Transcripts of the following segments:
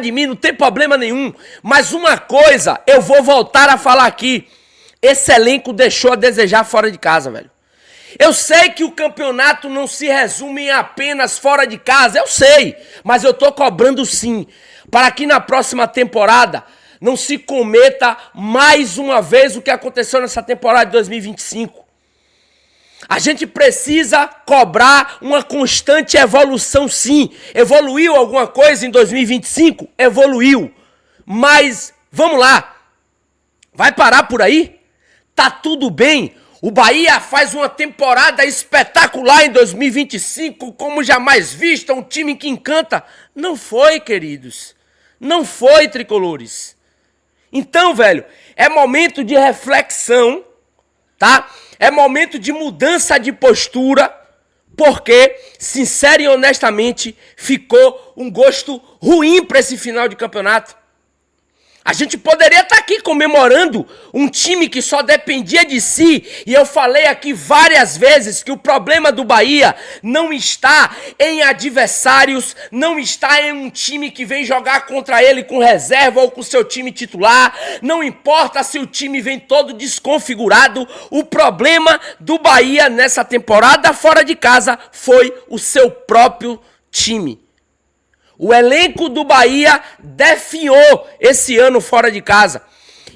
de mim, não tem problema nenhum. Mas uma coisa, eu vou voltar a falar aqui. Esse elenco deixou a desejar fora de casa, velho. Eu sei que o campeonato não se resume em apenas fora de casa, eu sei. Mas eu tô cobrando sim, para que na próxima temporada não se cometa mais uma vez o que aconteceu nessa temporada de 2025. A gente precisa cobrar uma constante evolução, sim. Evoluiu alguma coisa em 2025? Evoluiu. Mas, vamos lá. Vai parar por aí? Tá tudo bem. O Bahia faz uma temporada espetacular em 2025, como jamais vista, um time que encanta. Não foi, queridos. Não foi, tricolores. Então, velho, é momento de reflexão, tá? É momento de mudança de postura, porque, sincero e honestamente, ficou um gosto ruim para esse final de campeonato. A gente poderia estar aqui comemorando um time que só dependia de si, e eu falei aqui várias vezes que o problema do Bahia não está em adversários, não está em um time que vem jogar contra ele com reserva ou com seu time titular, não importa se o time vem todo desconfigurado, o problema do Bahia nessa temporada fora de casa foi o seu próprio time. O elenco do Bahia definhou esse ano fora de casa.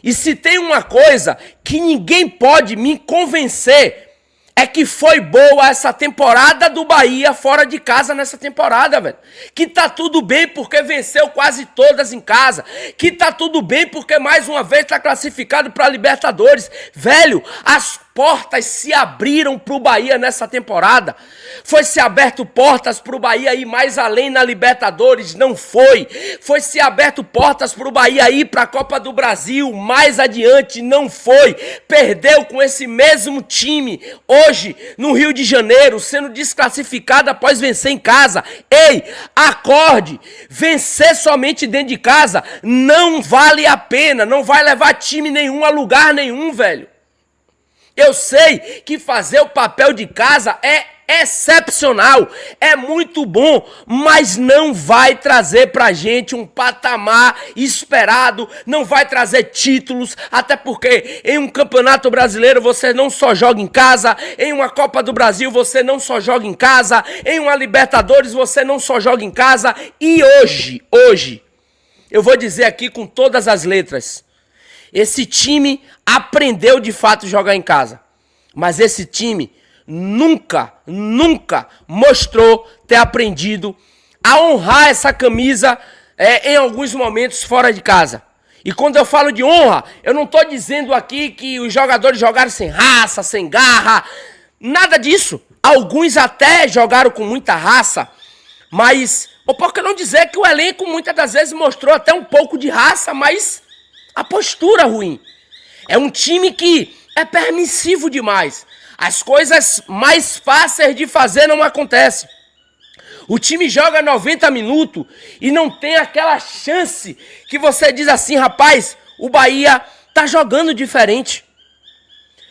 E se tem uma coisa que ninguém pode me convencer, é que foi boa essa temporada do Bahia fora de casa nessa temporada, velho. Que tá tudo bem porque venceu quase todas em casa. Que tá tudo bem porque mais uma vez tá classificado para Libertadores. Velho, as portas se abriram pro Bahia nessa temporada. Foi se aberto portas pro Bahia ir mais além na Libertadores? Não foi. Foi se aberto portas pro Bahia ir pra Copa do Brasil mais adiante? Não foi. Perdeu com esse mesmo time hoje no Rio de Janeiro, sendo desclassificado após vencer em casa. Ei, acorde. Vencer somente dentro de casa não vale a pena. Não vai levar time nenhum a lugar nenhum, velho. Eu sei que fazer o papel de casa é excepcional, é muito bom, mas não vai trazer pra gente um patamar esperado, não vai trazer títulos, até porque em um campeonato brasileiro você não só joga em casa, em uma Copa do Brasil você não só joga em casa, em uma Libertadores você não só joga em casa, e hoje, eu vou dizer aqui com todas as letras, esse time aprendeu de fato jogar em casa, mas esse time nunca mostrou ter aprendido a honrar essa camisa em alguns momentos fora de casa. E quando eu falo de honra, eu não estou dizendo aqui que os jogadores jogaram sem raça, sem garra, nada disso. Alguns até jogaram com muita raça, mas, ou por que não dizer que o elenco muitas das vezes mostrou até um pouco de raça, mas a postura ruim. É um time que é permissivo demais. As coisas mais fáceis de fazer não acontecem. O time joga 90 minutos e não tem aquela chance que você diz assim, rapaz, o Bahia tá jogando diferente.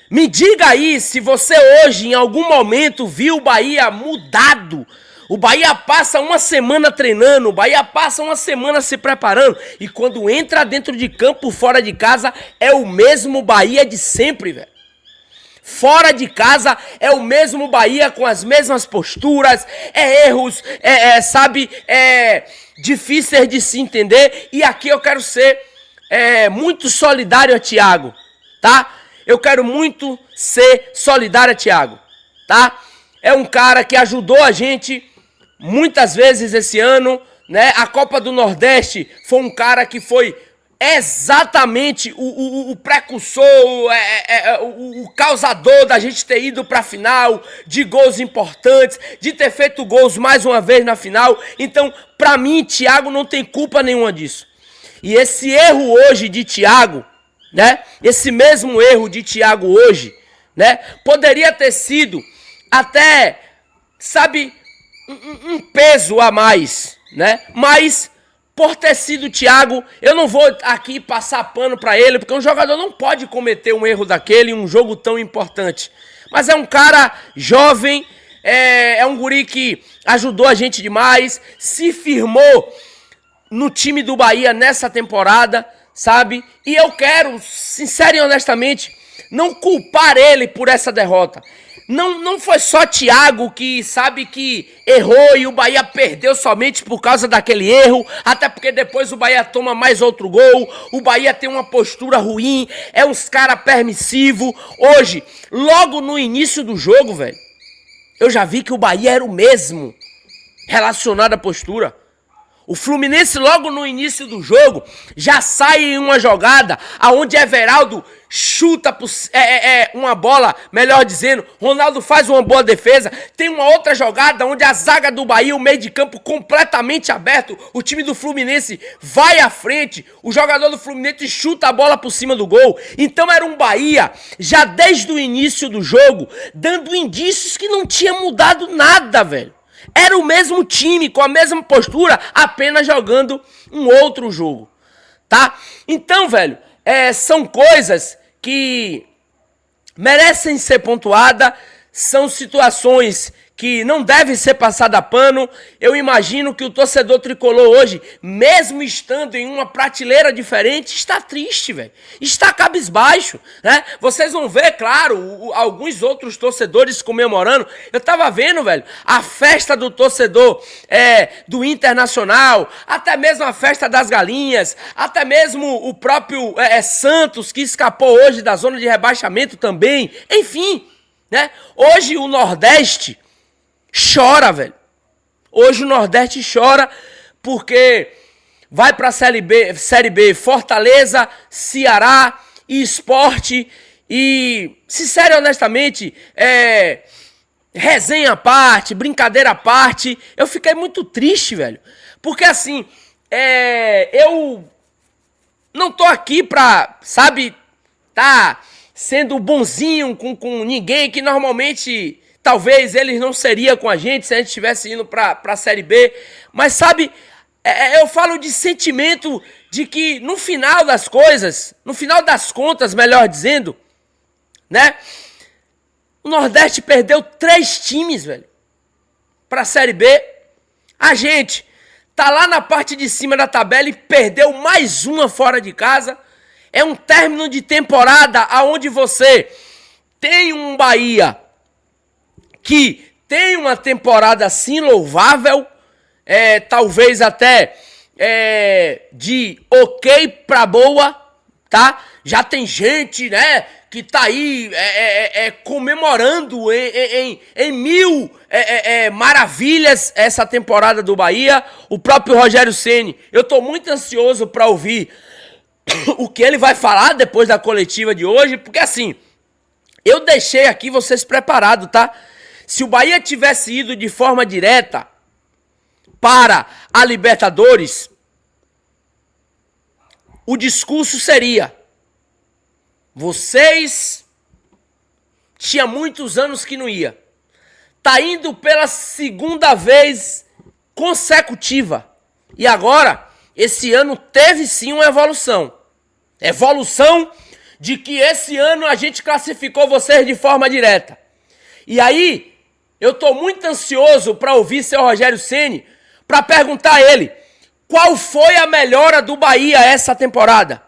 Me diga aí se você hoje, em algum momento, viu o Bahia mudado. O Bahia passa uma semana treinando, o Bahia passa uma semana se preparando. E quando entra dentro de campo, fora de casa, é o mesmo Bahia de sempre, velho. Fora de casa é o mesmo Bahia com as mesmas posturas, erros, difíceis de se entender. E aqui eu quero ser muito solidário a Thiago, tá? Eu quero muito ser solidário a Thiago, tá? É um cara que ajudou a gente muitas vezes esse ano, né? A Copa do Nordeste foi um cara que foi exatamente o precursor, o causador da gente ter ido para a final, de gols importantes, de ter feito gols mais uma vez na final. Então, para mim, Thiago não tem culpa nenhuma disso. E esse erro hoje de Thiago, né? Esse mesmo erro de Thiago hoje, né? Poderia ter sido até, sabe, um peso a mais, né? Mas por ter sido o Thiago, eu não vou aqui passar pano para ele, porque um jogador não pode cometer um erro daquele em um jogo tão importante. Mas é um cara jovem, é um guri que ajudou a gente demais, se firmou no time do Bahia nessa temporada, sabe? E eu quero, sincero e honestamente, não culpar ele por essa derrota. Não foi só Thiago que sabe que errou e o Bahia perdeu somente por causa daquele erro, até porque depois o Bahia toma mais outro gol, o Bahia tem uma postura ruim, é uns cara permissivo. Hoje, logo no início do jogo, velho, eu já vi que o Bahia era o mesmo relacionado à postura. O Fluminense logo no início do jogo já sai em uma jogada aonde Everaldo chuta uma bola, melhor dizendo, Ronaldo faz uma boa defesa, tem uma outra jogada onde a zaga do Bahia, o meio de campo completamente aberto, o time do Fluminense vai à frente, o jogador do Fluminense chuta a bola por cima do gol. Então era um Bahia, já desde o início do jogo, dando indícios que não tinha mudado nada, velho. Era o mesmo time, com a mesma postura, apenas jogando um outro jogo, tá? Então, velho, são coisas que merecem ser pontuadas, são situações que não devem ser passadas a pano. Eu imagino que o torcedor tricolor hoje, mesmo estando em uma prateleira diferente, está triste, velho. Está cabisbaixo, né? Vocês vão ver, claro, alguns outros torcedores comemorando. Eu tava vendo, velho, a festa do torcedor do Internacional, até mesmo a festa das galinhas, até mesmo o próprio Santos, que escapou hoje da zona de rebaixamento também. Enfim, né? Hoje o Nordeste chora, velho. Hoje o Nordeste chora porque vai pra Série B Fortaleza, Ceará e Sport. E, sincero e honestamente, resenha à parte, brincadeira à parte, eu fiquei muito triste, velho. Porque assim, eu não tô aqui pra, sabe, tá sendo bonzinho com ninguém, que normalmente talvez eles não seriam com a gente se a gente estivesse indo pra Série B. Mas sabe, eu falo de sentimento de que no final das coisas, no final das contas, melhor dizendo, né? O Nordeste perdeu 3 times, velho, pra Série B. A gente tá lá na parte de cima da tabela e perdeu mais uma fora de casa. É um término de temporada onde você tem um Bahia que tem uma temporada assim louvável, talvez até de ok pra boa, tá? Já tem gente, né, que tá aí comemorando em mil maravilhas essa temporada do Bahia. O próprio Rogério Ceni, eu tô muito ansioso pra ouvir o que ele vai falar depois da coletiva de hoje, porque assim, eu deixei aqui vocês preparados, tá? Se o Bahia tivesse ido de forma direta para a Libertadores, o discurso seria: vocês tinha muitos anos que não ia. Tá indo pela segunda vez consecutiva. E agora, esse ano teve sim uma evolução. Evolução de que esse ano a gente classificou vocês de forma direta. E aí, eu tô muito ansioso para ouvir seu Rogério Ceni, para perguntar a ele qual foi a melhora do Bahia essa temporada.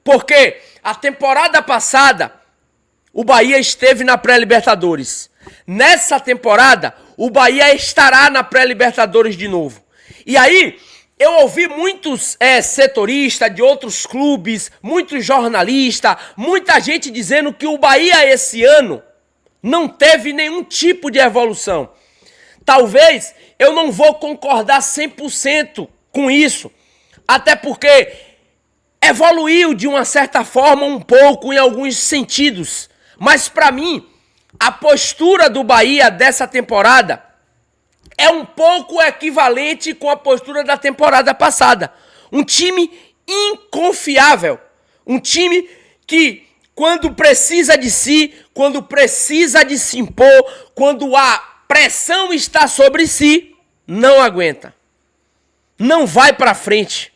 Porque a temporada passada, o Bahia esteve na pré-Libertadores. Nessa temporada, o Bahia estará na pré-Libertadores de novo. E aí, eu ouvi muitos setoristas de outros clubes, muitos jornalistas, muita gente dizendo que o Bahia esse ano não teve nenhum tipo de evolução. Talvez eu não vou concordar 100% com isso, até porque evoluiu de uma certa forma um pouco em alguns sentidos. Mas para mim, a postura do Bahia dessa temporada é um pouco equivalente com a postura da temporada passada. Um time inconfiável, um time que quando precisa de si, quando precisa de se impor, quando a pressão está sobre si, não aguenta. Não vai para frente.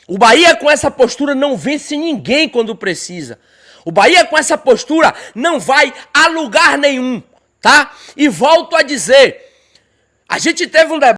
O Bahia com essa postura não vence ninguém quando precisa. O Bahia com essa postura não vai a lugar nenhum, tá? E volto a dizer, a gente teve um debate